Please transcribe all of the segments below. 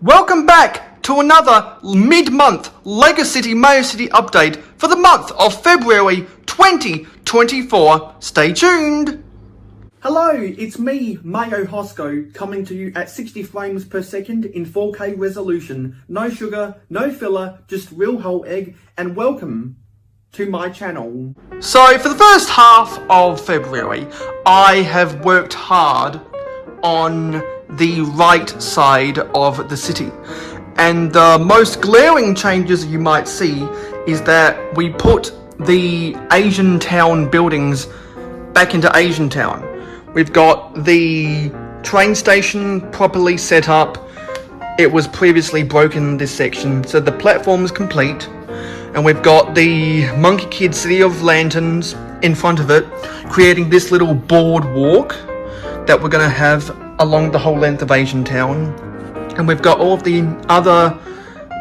Welcome back to another mid-month LEGO City Mayo City update for the month of February 2024. Stay tuned! Hello, it's me, Mayo Hosko, coming to you at 60 frames per second in 4K resolution. No sugar, no filler, just real whole egg, and welcome to my channel. So for the first half of February, I have worked hard on the right side of the city, and the most glaring changes you might see is that we put the Asian Town buildings back into Asian Town. We've got the train station properly set up. It was previously broken in this section, so the platform is complete, and we've got the Monkey Kid City of Lanterns in front of it, creating this little boardwalk that we're going to have along the whole length of Asian Town. And we've got all of the other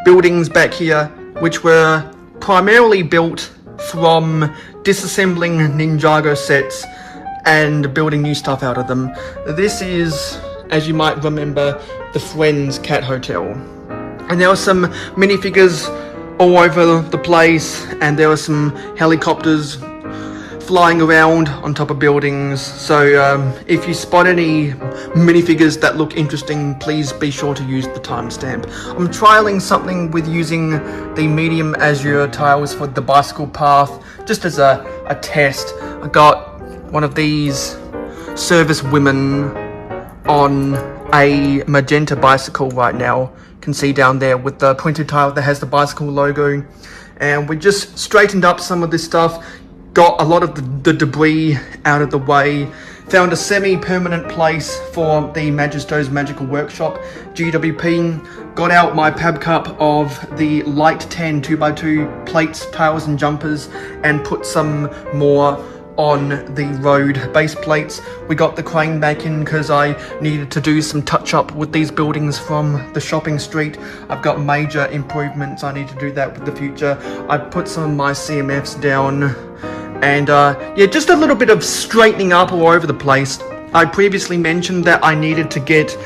buildings back here, which were primarily built from disassembling Ninjago sets and building new stuff out of them. This is, as you might remember, the Friends Cat Hotel. And there were some minifigures all over the place, and there were some helicopters flying around on top of buildings. So if you spot any minifigures that look interesting, please be sure to use the timestamp. I'm trialing something with using the medium azure tiles for the bicycle path, just as a test. I got one of these service women on a magenta bicycle right now. You can see down there with the printed tile that has the bicycle logo. And we just straightened up some of this stuff, got a lot of the debris out of the way, found a semi-permanent place for the Magisto's Magical Workshop GWP, got out my pab cup of the light tan 2x2 plates, tails and jumpers, and put some more on the road base plates. We got the crane back in because I needed to do some touch up with these buildings from the shopping street. I've got major improvements I need to do that with the future. I put some of my CMFs down, and yeah, just a little bit of straightening up all over the place. I previously mentioned that I needed to get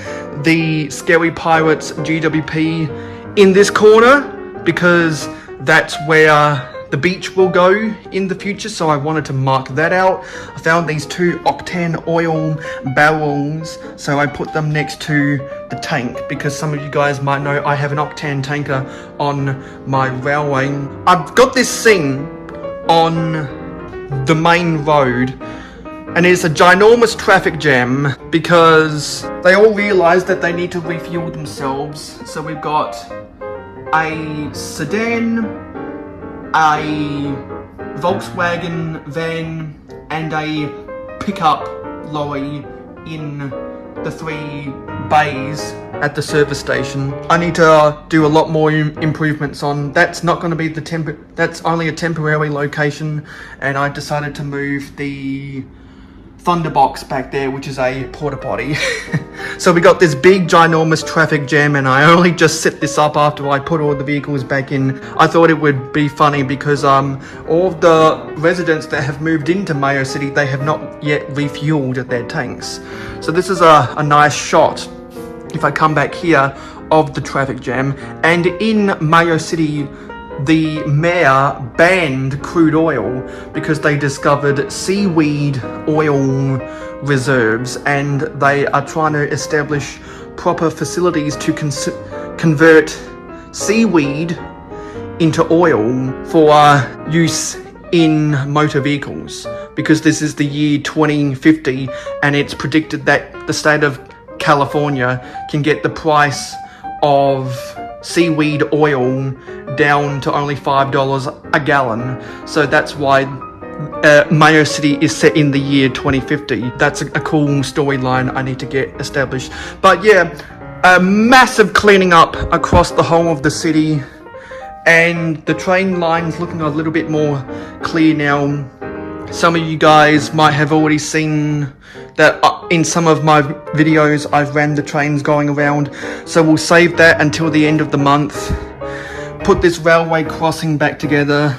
the Scary Pirates GWP in this corner because that's where the beach will go in the future, so I wanted to mark that out. I found these two octane oil barrels, so I put them next to the tank because some of you guys might know I have an octane tanker on my railway. I've got this thing on the main road, and it's a ginormous traffic jam because they all realize that they need to refuel themselves. So we've got a sedan, a Volkswagen van, and a pickup lorry in the 3 bays at the service station. I need to do a lot more improvements on. That's not going to be that's only a temporary location, and I decided to move the Thunderbox back there, which is a porta potty. So we got this big ginormous traffic jam, and I only just set this up after I put all the vehicles back in. I thought it would be funny because all of the residents that have moved into Mayo City, they have not yet refueled their tanks. So this is a nice shot, if I come back here, of the traffic jam. And in Mayo City, the mayor banned crude oil because they discovered seaweed oil reserves, and they are trying to establish proper facilities to convert seaweed into oil for use in motor vehicles, because this is the year 2050, and it's predicted that the state of California can get the price of seaweed oil down to only $5 a gallon. So that's why Mayo City is set in the year 2050. That's a cool storyline I need to get established. But yeah, a massive cleaning up across the whole of the city, and the train line's looking a little bit more clear now. Some of you guys might have already seen that in some of my videos I've ran the trains going around, so we'll save that until the end of the month. Put this railway crossing back together,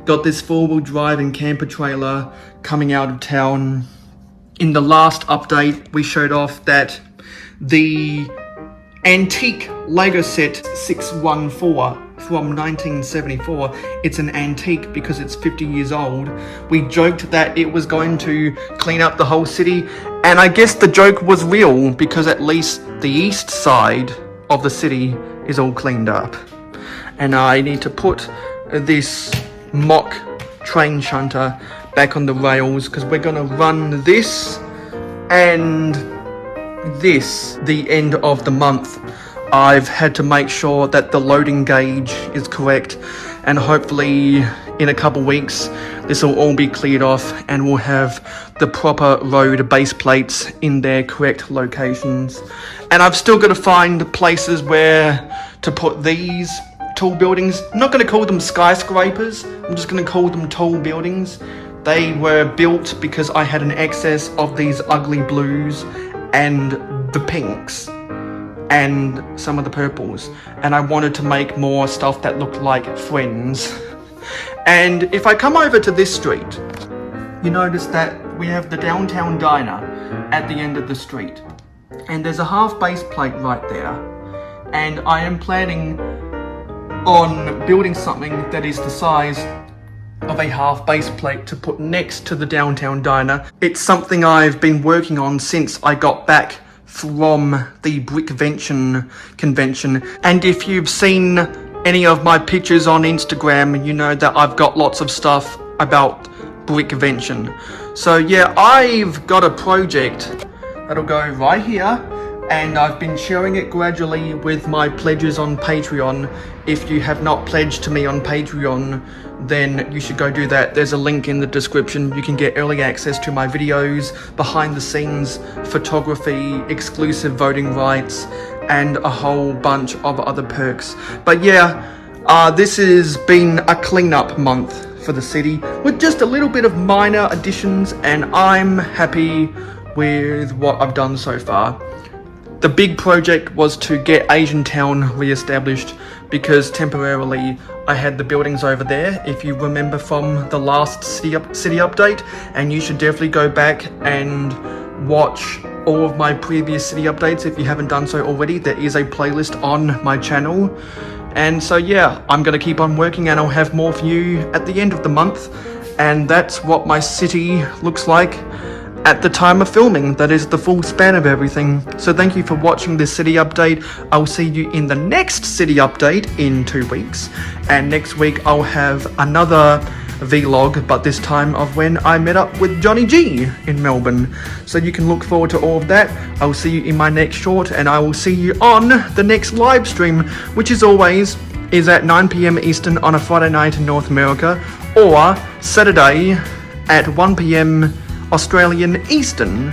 got this 4-wheel drive and camper trailer coming out of town. In the last update we showed off that the antique Lego set 614 from 1974. It's an antique because it's 50 years old. We joked that it was going to clean up the whole city, and I guess the joke was real because at least the east side of the city is all cleaned up. And I need to put this mock train shunter back on the rails because we're gonna run this and this the end of the month. I've had to make sure that the loading gauge is correct, and hopefully in a couple weeks this will all be cleared off and we'll have the proper road base plates in their correct locations. And I've still got to find places where to put these tall buildings. I'm not going to call them skyscrapers, I'm just going to call them tall buildings. They were built because I had an excess of these ugly blues and the pinks and some of the purples, and I wanted to make more stuff that looked like Friends. And if I come over to this street, you notice that we have the downtown diner at the end of the street, and there's a half base plate right there, and I am planning on building something that is the size of a half base plate to put next to the downtown diner. It's something I've been working on since I got back from the Brickvention convention, and if you've seen any of my pictures on Instagram, you know that I've got lots of stuff about Brickvention. So yeah, I've got a project that'll go right here, and I've been sharing it gradually with my pledges on Patreon. If you have not pledged to me on Patreon, then you should go do that. There's a link in the description. You can get early access to my videos, behind the scenes photography, exclusive voting rights, and a whole bunch of other perks. But yeah, this has been a cleanup month for the city with just a little bit of minor additions, and I'm happy with what I've done so far. The big project was to get Asian Town re-established because temporarily I had the buildings over there, if you remember from the last city update, and you should definitely go back and watch all of my previous city updates if you haven't done so already. There is a playlist on my channel. And so yeah, I'm gonna keep on working and I'll have more for you at the end of the month, and that's what my city looks like at the time of filming. That is the full span of everything. So thank you for watching this city update. I'll see you in the next city update in 2 weeks, and next week I'll have another vlog, but this time of when I met up with Johnny G in Melbourne. So you can look forward to all of that. I'll see you in my next short, and I will see you on the next live stream, which as always is at 9 PM Eastern on a Friday night in North America, or Saturday at 1 PM Australian Eastern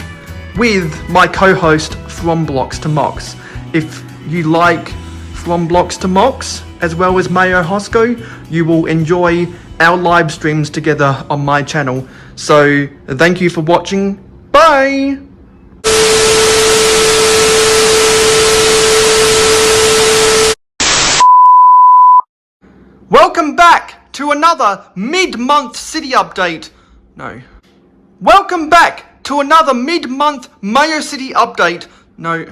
with my co-host From Blocks to Mocks. If you like From Blocks to Mocks as well as Mayo Hosko, you will enjoy our live streams together on my channel. So thank you for watching. Bye! Welcome back to another mid-month city update. No. Welcome back to another mid-month Mayo City update. No.